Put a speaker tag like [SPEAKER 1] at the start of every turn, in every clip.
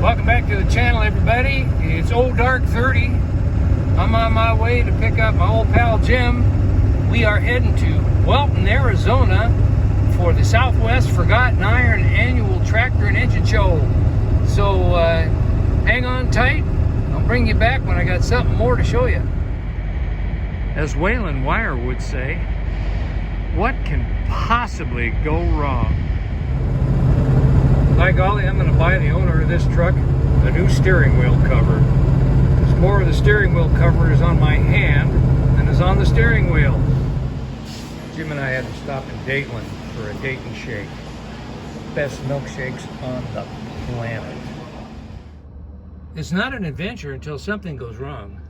[SPEAKER 1] Welcome back to the channel, everybody. It's Old Dark 30. I'm on my way to pick up my old pal Jim. We are heading to Welton, Arizona for the Southwest Forgotten Iron Annual Tractor and Engine Show. So hang on tight. I'll bring you back when I got something more to show you. As Waylon Wire would say, what can possibly go wrong? By golly, I'm going to buy the owner of this truck a new steering wheel cover. Because more of the steering wheel cover is on my hand than is on the steering wheel. Jim and I had to stop in Dayton for a Dayton shake. Best milkshakes on the planet. It's not an adventure until something goes wrong.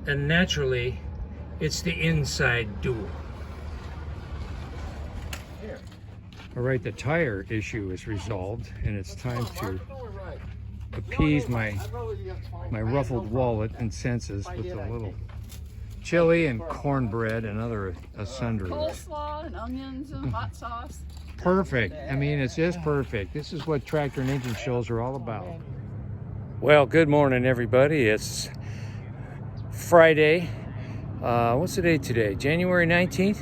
[SPEAKER 1] And naturally, it's the inside duel. All right, the tire issue is resolved, and it's time to appease my ruffled wallet and senses with a little chili and cornbread and other sundries.
[SPEAKER 2] Coleslaw and onions and hot sauce.
[SPEAKER 1] Perfect. I mean, it's just perfect. This is what tractor and engine shows are all about. Well, good morning, everybody. It's Friday. What's the date today? January 19th.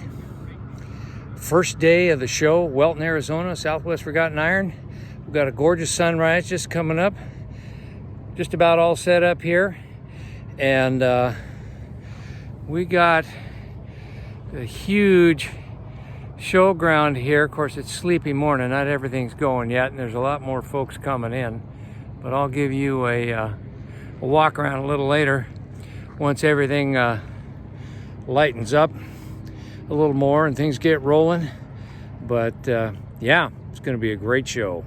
[SPEAKER 1] First day of the show, Welton, Arizona, Southwest Forgotten Iron. We've got a gorgeous sunrise just coming up. Just about all set up here. And we got a huge showground here. Of course, it's sleepy morning. Not everything's going yet, and there's a lot more folks coming in. But I'll give you a walk around a little later once everything lightens up a little more and things get rolling. But yeah, it's going to be a great show.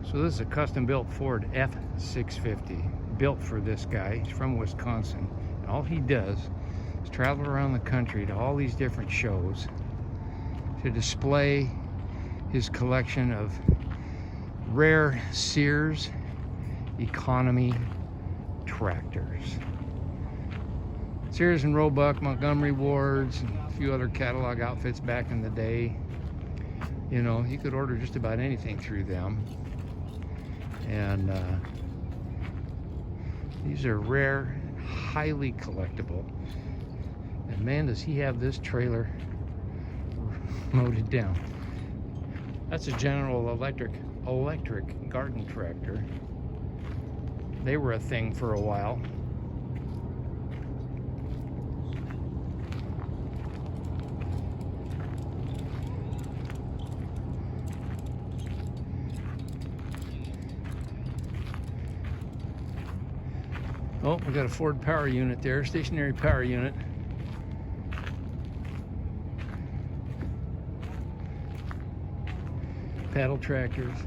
[SPEAKER 1] So this is a custom built Ford F650 built for this guy. He's from Wisconsin, and all he does is travel around the country to all these different shows to display his collection of rare Sears economy tractors. Sears and Roebuck, Montgomery Wards, and a few other catalog outfits back in the day. You know, you could order just about anything through them. And these are rare, highly collectible. And man, does he have this trailer loaded down. That's a General Electric garden tractor. They were a thing for a while. Oh, we got a Ford power unit there, stationary power unit. Paddle tractors.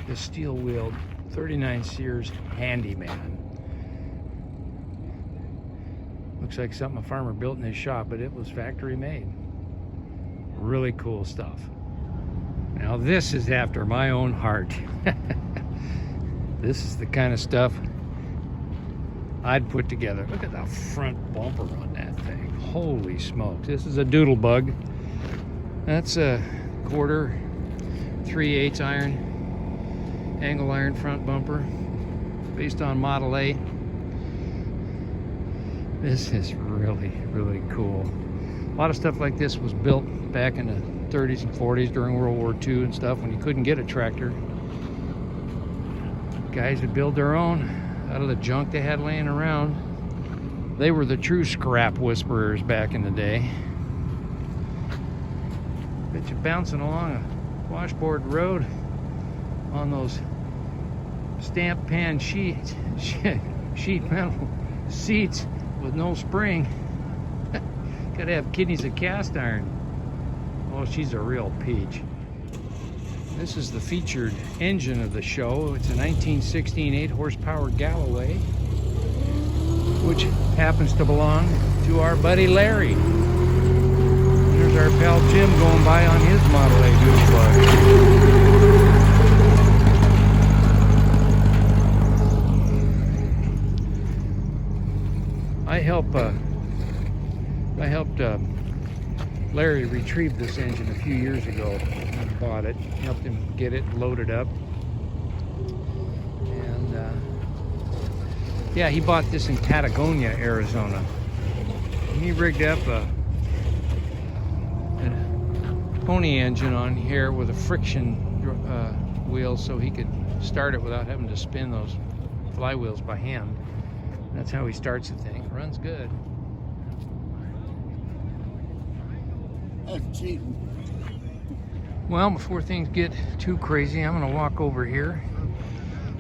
[SPEAKER 1] The steel-wheeled 39 Sears Handyman. Looks like something a farmer built in his shop, but it was factory made. Really cool stuff. Now this is after my own heart. This is the kind of stuff I'd put together. Look at the front bumper on that thing. Holy smokes. This is a doodle bug. That's a 1/4 3/8 iron, angle iron front bumper based on Model A. This is really, really cool. A lot of stuff like this was built back in the 30s and 40s during World War II and stuff when you couldn't get a tractor. Guys would build their own out of the junk they had laying around. They were the true scrap whisperers back in the day. Bet you bouncing along a washboard road on those stamp pan sheet metal seats with no spring. Gotta have kidneys of cast iron. Oh, she's a real peach. This is the featured engine of the show. It's a 1916 8-horsepower Galloway, which happens to belong to our buddy Larry. And there's our pal Jim going by on his Model A doodle bug. I helped Larry retrieved this engine a few years ago and bought it, helped him get it loaded up. And yeah, he bought this in Patagonia, Arizona. And he rigged up a pony engine on here with a friction wheel so he could start it without having to spin those flywheels by hand. That's how he starts the thing. It runs good.
[SPEAKER 3] That's cheating.
[SPEAKER 1] Well, before things get too crazy, I'm going to walk over here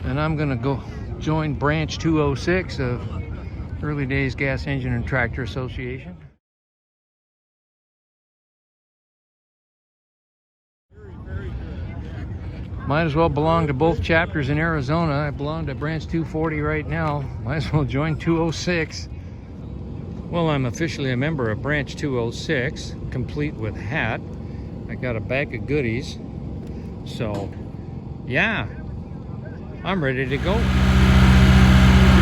[SPEAKER 1] and I'm going to go join Branch 206 of Early Days Gas Engine and Tractor Association. Might as well belong to both chapters in Arizona. I belong to Branch 240 right now. Might as well join 206. Well, I'm officially a member of Branch 206, complete with hat. I got a bag of goodies. So, yeah, I'm ready to go. We're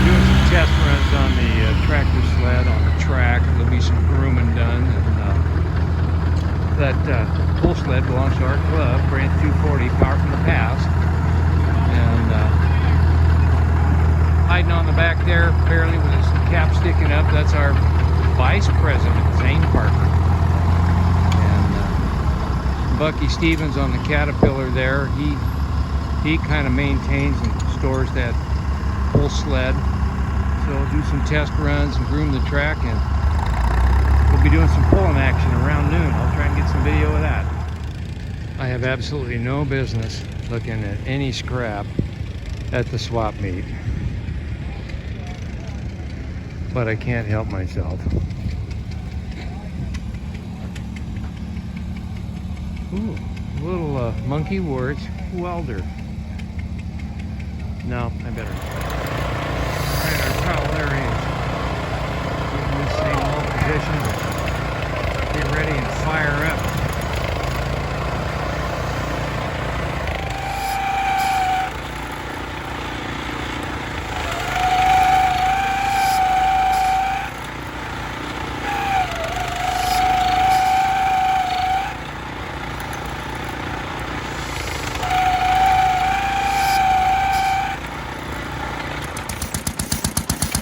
[SPEAKER 1] doing some test runs on the tractor sled on the track. There'll be some grooming done. And that pull sled belongs to our club, Branch 240, Power from the Past. And hiding on the back there, barely with his cap sticking up, that's our Vice President, Zane Parker. And Bucky Stevens on the Caterpillar there, he kind of maintains and stores that pull sled. So we'll do some test runs and groom the track, and we'll be doing some pulling action around noon. I'll try and get some video of that. I have absolutely no business looking at any scrap at the swap meet, but I can't help myself. Ooh, little monkey words, welder. No, I better not. Alright, our trowel there is. Getting this thing all positioned. Get ready and fire up.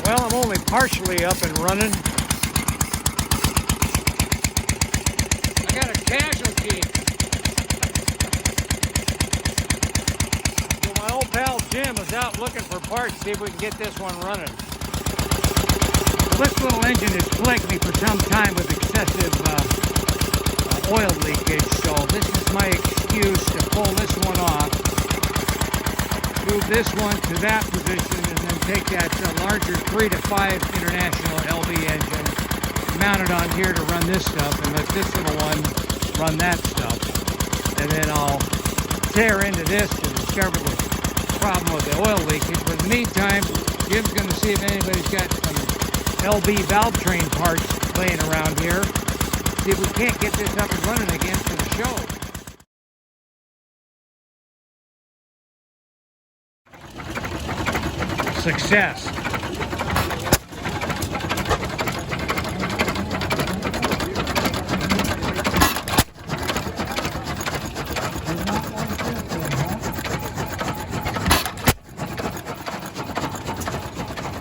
[SPEAKER 1] Well, I'm only partially up and running. I got a casualty. So my old pal Jim is out looking for parts, see if we can get this one running. This little engine has plagued me for some time with excessive oil leakage, so this is my excuse to pull this one off, move this one to that position, and then take that larger 3 to 5 International LB engine, mount it on here to run this stuff, and let this little one run that stuff. And then I'll tear into this to discover the problem with the oil leakage. But in the meantime, Jim's going to see if anybody's got some LB valve train parts laying around here. See if we can't get this up and running again for the show. Success.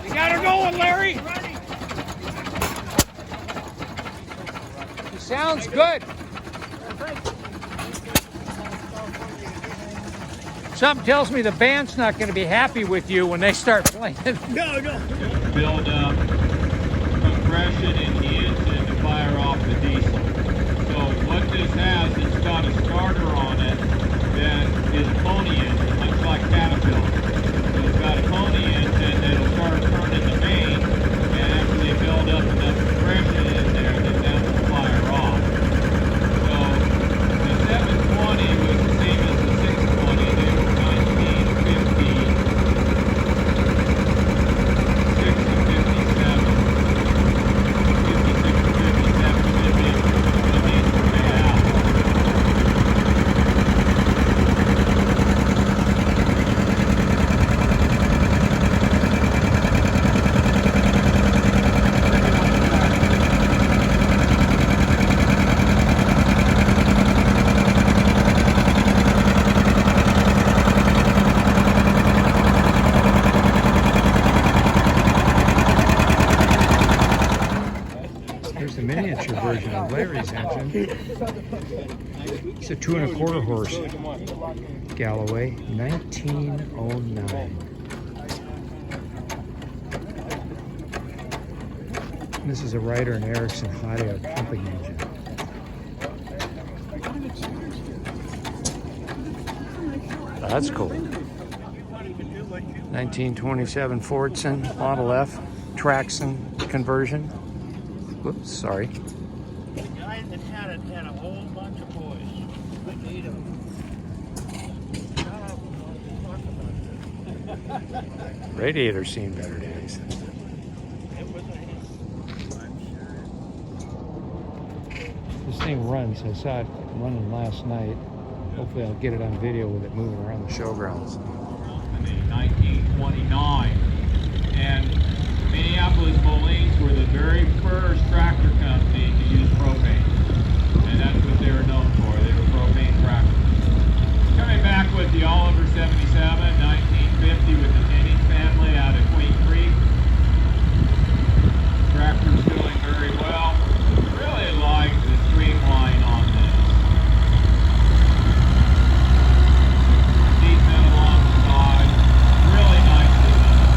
[SPEAKER 1] You got her going, Larry. She sounds good. Something tells me the band's not going to be happy with you when they start playing.
[SPEAKER 3] No.
[SPEAKER 4] Build up compression in the engine to fire off the diesel. So what this has, it's got a starter on it that is a pony engine, much like Caterpillar. So it's got a pony engine that'll start turning the main, and after they build up enough compression in there, then that will fire off. So the 720 was the same as the 620. They were 1950. 56 or 57 should be the main way out.
[SPEAKER 1] 1927. It's a 2 1/4 horse Galloway, 1909. This is a Ryder and Ericsson hot air pumping engine. That's cool. 1927 Fordson Model F Traxxon conversion. Whoops, sorry.
[SPEAKER 3] The guy that had it had a whole bunch of boys. I need him.
[SPEAKER 1] Radiator's seen better days. This thing runs. I saw it running last night. Hopefully I'll get it on video with it moving around the showgrounds.
[SPEAKER 4] In 1929, and Minneapolis Molines were the very first tractor company to use propane, and that's what they were known for. They were propane tractors. Coming back with the Oliver 77, 1950 with the Jennings family out of Queen Creek. Tractor's doing very well. Really like the streamline on this. Seat metal on the side. Really nicely done.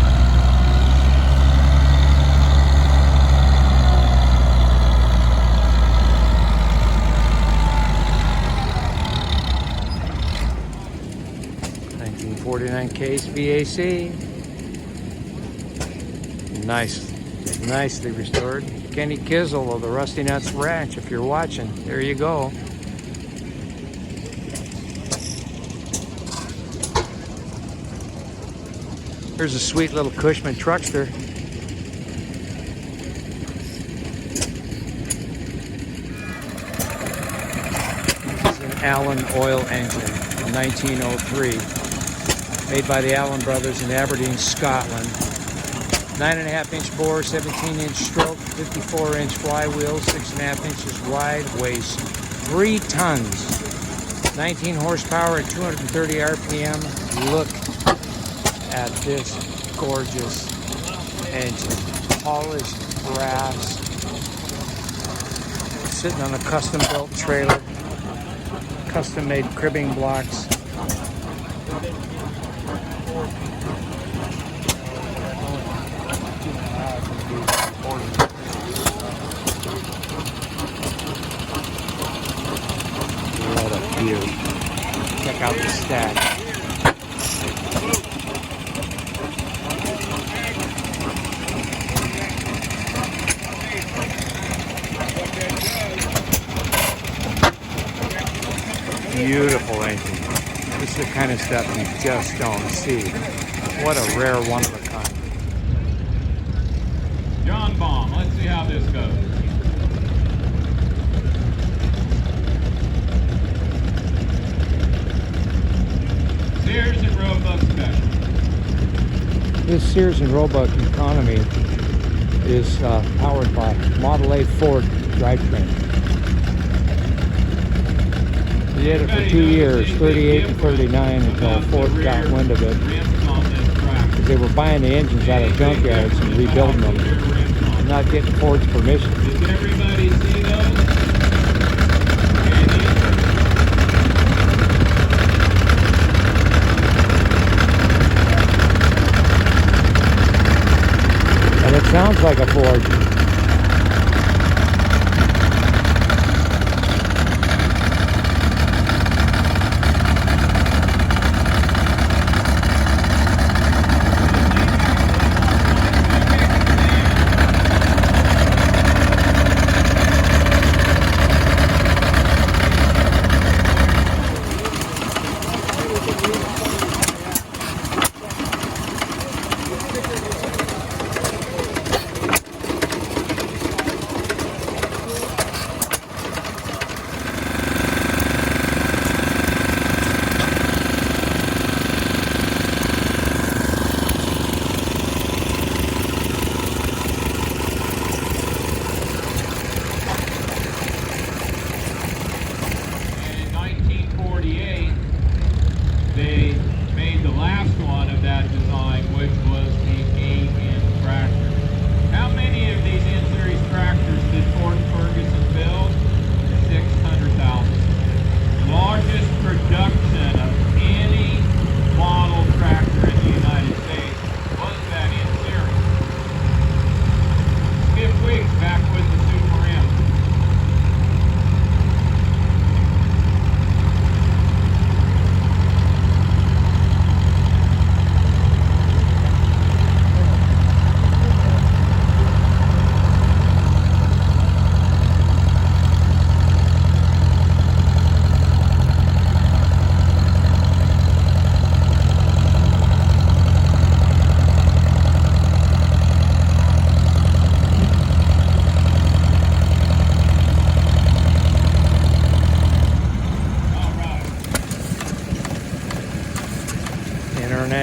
[SPEAKER 1] '49 case VAC. Nicely restored. Kenny Kizzle of the Rusty Nuts Ranch, if you're watching, there you go. Here's a sweet little Cushman truckster. This is an Allen oil engine, a 1903, made by the Allen brothers in Aberdeen, Scotland. 9.5-inch bore, 17-inch stroke, 54-inch flywheel, 6.5 inches wide, weighs 3 tons, 19 horsepower at 230 RPM. Look at this gorgeous engine, polished brass, sitting on a custom-built trailer, custom-made cribbing blocks. What a beauty. Check out the stack. Beautiful engine. This is the kind of stuff you just don't see. What a rare one of a kind.
[SPEAKER 4] John Baum, let's see how this goes. Sears and Roebuck Special.
[SPEAKER 1] This Sears and Roebuck Economy is powered by Model A Ford drivetrain. We did it for 2 years, 38 and 39, until Ford got wind of it. Because they were buying the engines out of junkyards and rebuilding them, and not getting Ford's permission.
[SPEAKER 4] Does everybody see those?
[SPEAKER 1] And it sounds like a Ford.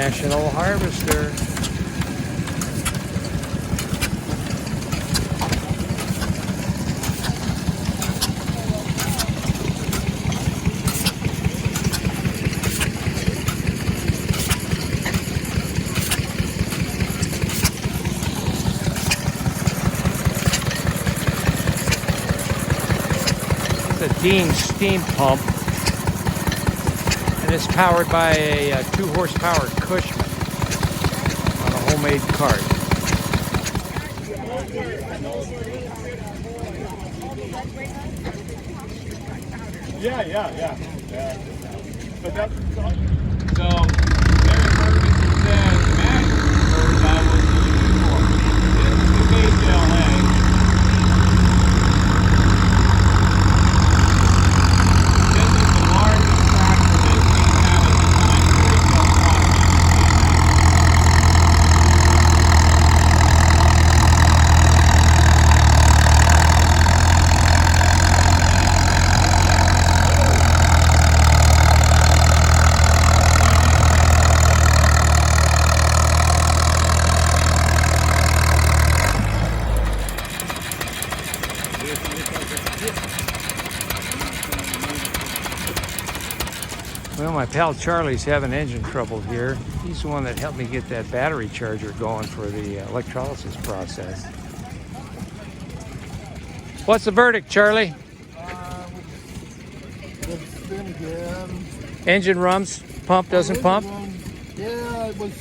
[SPEAKER 1] International Harvester. It's a Dean steam pump, and it's powered by a 2 horsepower Cushman on a homemade cart.
[SPEAKER 3] Yeah. But that's
[SPEAKER 4] So, Larry Ferguson said, imagine birds I will see you for. This is the base LA. This is the largest tractor that he's had at the time for retail product.
[SPEAKER 1] Well, my pal Charlie's having engine trouble here. He's the one that helped me get that battery charger going for the electrolysis process. What's the verdict, Charlie?
[SPEAKER 5] It's been again.
[SPEAKER 1] Engine rums, pump doesn't pump?
[SPEAKER 5] Yeah, I was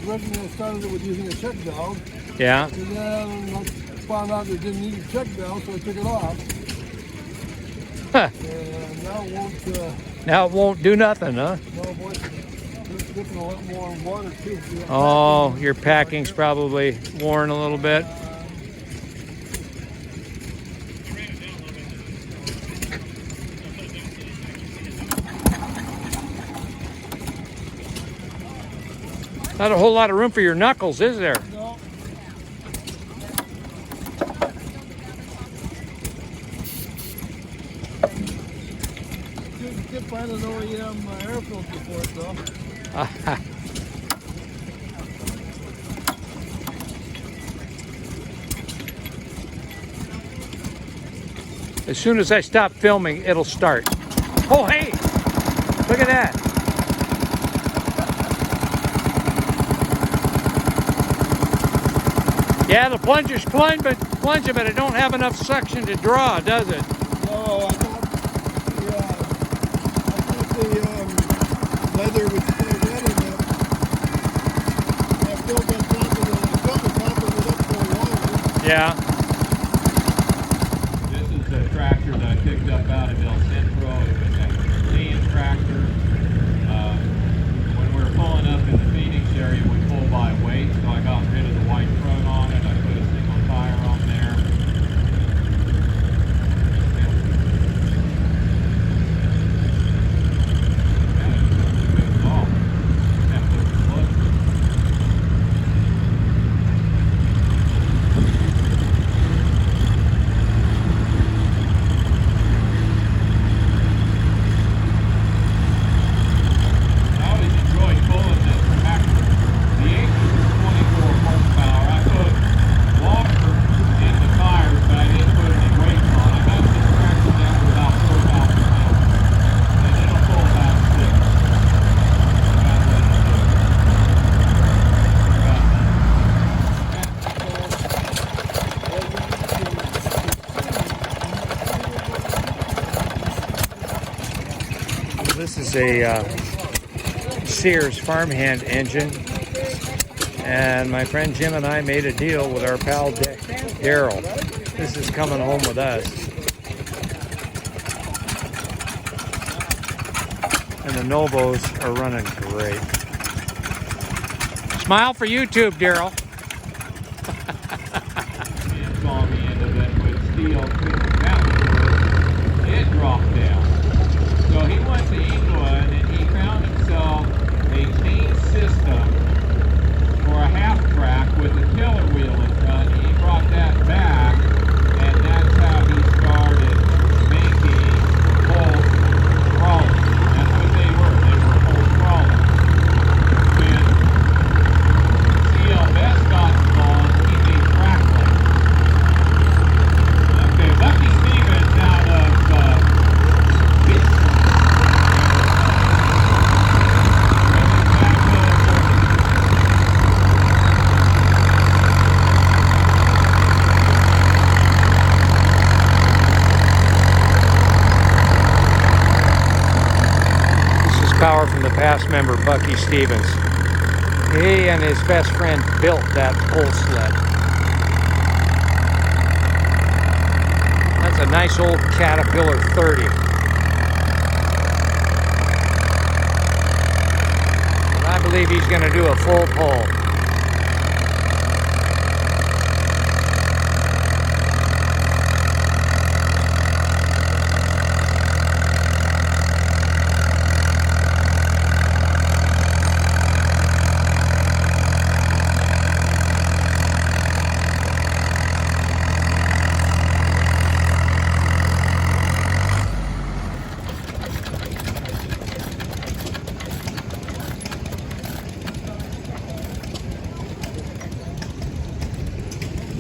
[SPEAKER 5] originally started it with using a check valve.
[SPEAKER 1] Yeah.
[SPEAKER 5] And then I found out it didn't need a check valve, so I took it off.
[SPEAKER 1] Huh.
[SPEAKER 5] And now it won't,
[SPEAKER 1] Now it won't do nothing, huh?
[SPEAKER 5] no, boy, it's dipping a lot more water too.
[SPEAKER 1] Oh, your packing's probably worn a little bit. Not a whole lot of room for your knuckles, is there?
[SPEAKER 5] No. You can find an OEM air filter for it though.
[SPEAKER 1] As soon as I stop filming, it'll start. Oh, hey! Look at that. Yeah, the plunger's plunging, but it don't have enough suction to draw, does it?
[SPEAKER 5] No, I thought the leather was still wet enough. I filled that top of it up for a while.
[SPEAKER 1] Yeah.
[SPEAKER 4] This is the tractor that I picked up out of El Centro. It was a Canadian tractor. When we were pulling up in the Phoenix area, we pull by weight, so I got rid of the white front on it. I put a single tire on there. I always enjoy pulling this tractor. The Aces is 24 horsepower. I put water in the tires, but I didn't put any weight on. I got this tractor down to about 4,000 pounds. And it'll pull about 6. About ready to do it.
[SPEAKER 1] This is a Sears farmhand engine, and my friend Jim and I made a deal with our pal Daryl. This is coming home with us, and the Novos are running great. Smile for YouTube, Daryl.
[SPEAKER 4] And on the end of it with steel couldn't mount it. It dropped down. So he went to England and he found himself a chain system for a half track with a tiller wheel in front. He brought that back, and that's how he started making full crawlers. That's what they were. They were full crawlers.
[SPEAKER 1] Power from the Past member Bucky Stevens. He and his best friend built that pull sled. That's a nice old Caterpillar 30. And I believe he's going to do a full pull.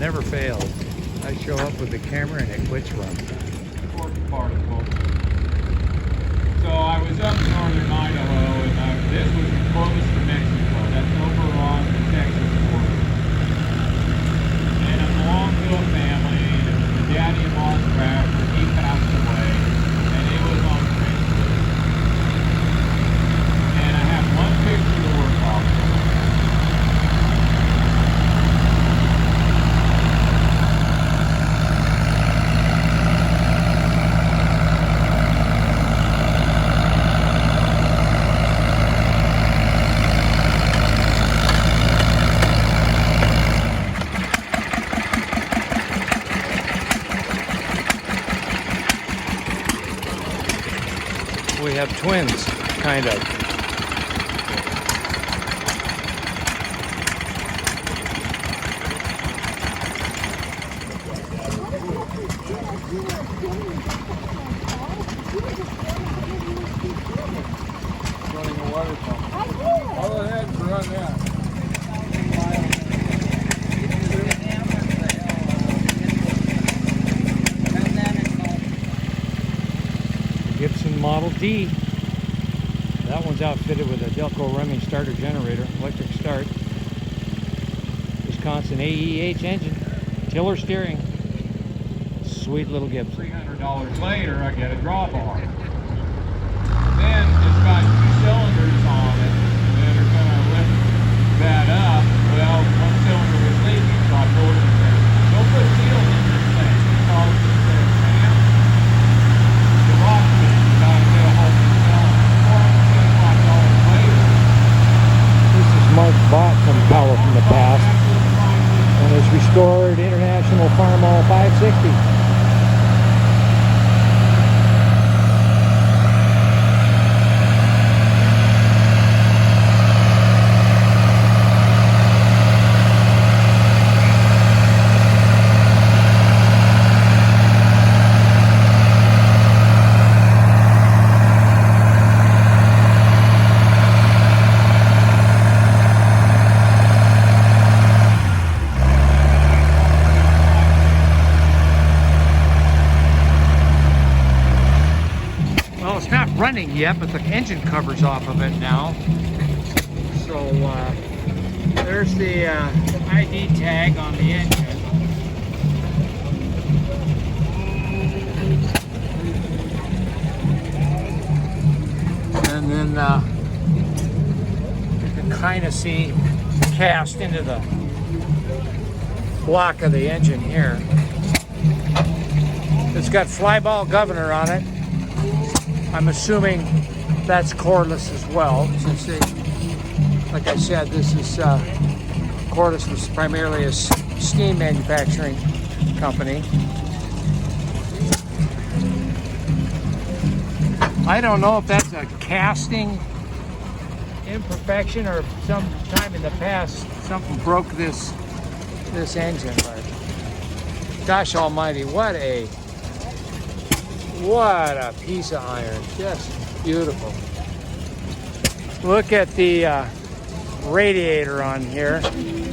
[SPEAKER 1] Never fails. I show up with the camera and it quits running.
[SPEAKER 4] Particle. So I was up in northern Idaho, and this was close to Mexico. That's over on the Texas border. And I belonged to a family. The daddy lost Bradford. He passed away, and it was on Craigslist. And I have one picture to work off of.
[SPEAKER 1] We have twins, kind of.
[SPEAKER 5] Running a water pump. Go ahead and run that.
[SPEAKER 1] Gibson Model D. That one's outfitted with a Delco Reming starter generator, electric start. Wisconsin AEH engine, tiller steering. Sweet little Gibson.
[SPEAKER 4] $300 later, I get a drawbar. Then it's got two cylinders on it that are going to lift that up. Well, one cylinder was leaking, so I told him, don't put seals in this thing. Because he said, man, the rock thing, you got to get a whole new cylinder. $475 later.
[SPEAKER 1] This is Mark Bott from Power from the Past on his restored International Farmall 560. Well, it's not running yet, but the engine cover's off of it now. So there's the ID tag on the engine. And then you can kind of see cast into the block of the engine here. It's got flyball governor on it. I'm assuming that's cordless as well, since they, like I said, this is cordless was primarily a steam manufacturing company. I don't know if that's a casting imperfection or if sometime in the past something broke this engine, but gosh almighty, what a piece of iron. Just beautiful. Look at the radiator on here.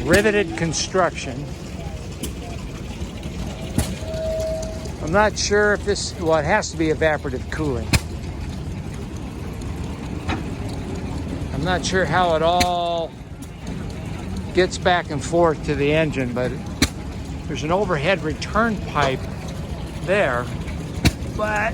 [SPEAKER 1] Riveted construction. I'm not sure if this, well, it has to be evaporative cooling. I'm not sure how it all gets back and forth to the engine, but there's an overhead return pipe there. But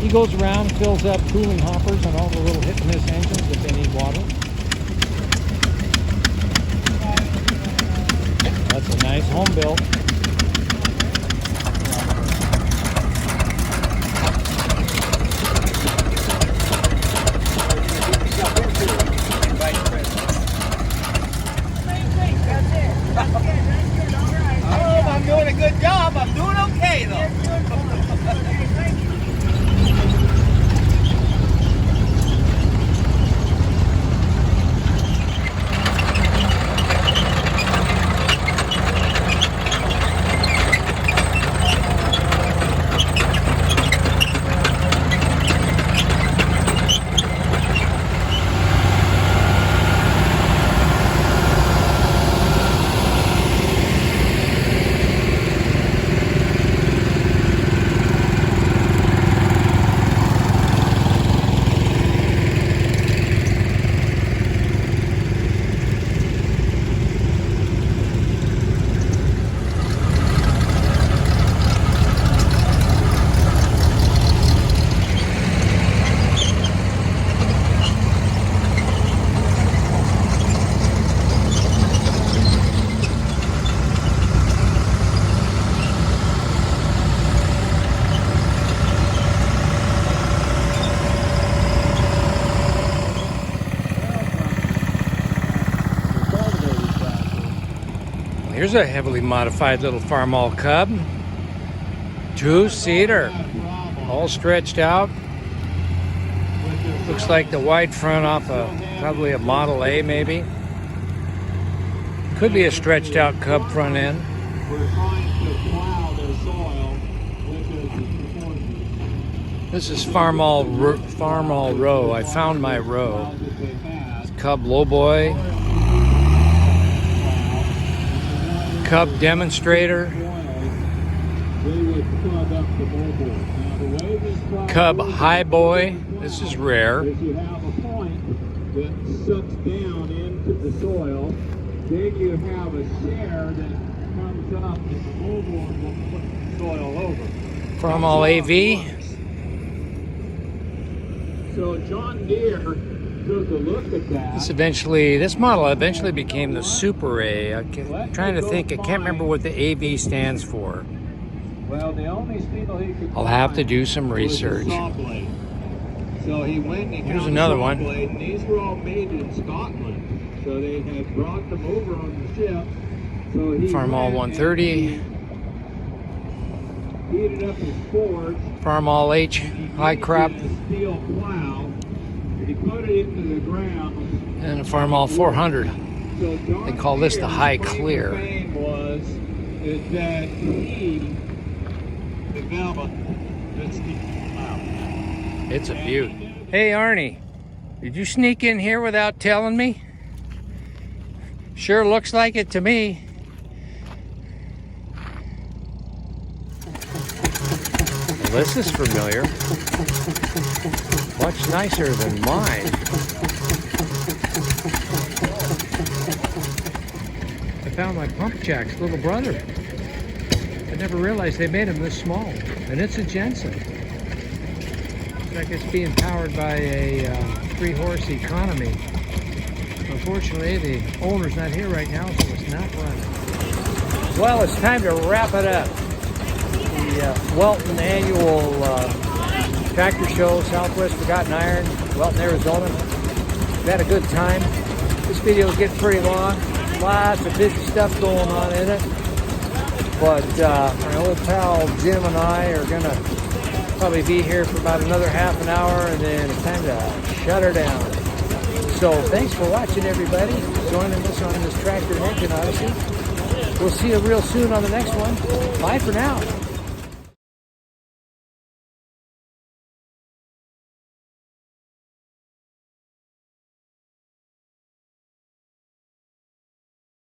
[SPEAKER 1] He goes around and fills up cooling hoppers on all the little hit and miss engines if they need water. That's a nice home built.
[SPEAKER 3] I'm doing a good job. I'm doing okay though.
[SPEAKER 1] Here's a heavily modified little Farmall Cub. Two-seater, all stretched out. Looks like the wide front off probably a Model A maybe. Could be a stretched out Cub front end.
[SPEAKER 4] We're trying to plow their soil with the proportions.
[SPEAKER 1] This is Farmall row. I found my row. Cub lowboy. Cub demonstrator. Cub high boy. This is rare.
[SPEAKER 4] You have a point that sucks down into the soil. Then you have a share that comes up and the moldboard will put the soil over.
[SPEAKER 1] Farmall AV.
[SPEAKER 4] So John Deere took a look at that.
[SPEAKER 1] This model eventually became the Super A. I'm trying to think. I can't remember what the AV stands for.
[SPEAKER 4] Well, the only spindle he could
[SPEAKER 1] I'll have to
[SPEAKER 4] find
[SPEAKER 1] do some
[SPEAKER 4] was a
[SPEAKER 1] research.
[SPEAKER 4] saw blade. So he went and he
[SPEAKER 1] Here's
[SPEAKER 4] found
[SPEAKER 1] another
[SPEAKER 4] a saw
[SPEAKER 1] one.
[SPEAKER 4] blade, and these were all made in Scotland. So they had brought them over on the ship. So he
[SPEAKER 1] Farmall
[SPEAKER 4] went
[SPEAKER 1] 130.
[SPEAKER 4] and heated up his forge.
[SPEAKER 1] Farmall H high crop.
[SPEAKER 4] A steel plow. And he put it into the ground.
[SPEAKER 1] And a Farmall 400.
[SPEAKER 4] So John
[SPEAKER 1] They call this the
[SPEAKER 4] Deere's
[SPEAKER 1] high
[SPEAKER 4] claim to
[SPEAKER 1] clear.
[SPEAKER 4] fame was is that he developed this plow.
[SPEAKER 1] It's a beaut. Hey Arnie, did you sneak in here without telling me? Sure looks like it to me. Well, this is familiar. Much nicer than mine. I found my pump jack's little brother. I never realized they made them this small. And it's a Jensen. Looks like it's being powered by a 3-horse economy. Unfortunately, the owner's not here right now, so it's not running. Well, it's time to wrap it up. The Welton Annual Tractor Show, Southwest Forgotten Iron, Welton, Arizona. We've had a good time. This video is getting pretty long. Lots of busy stuff going on in it. But my old pal Jim and I are going to probably be here for about another half an hour, and then it's time to shut her down. So thanks for watching, everybody. Joining us on this Tractor and Engine Odyssey. We'll see you real soon on the next one. Bye for now.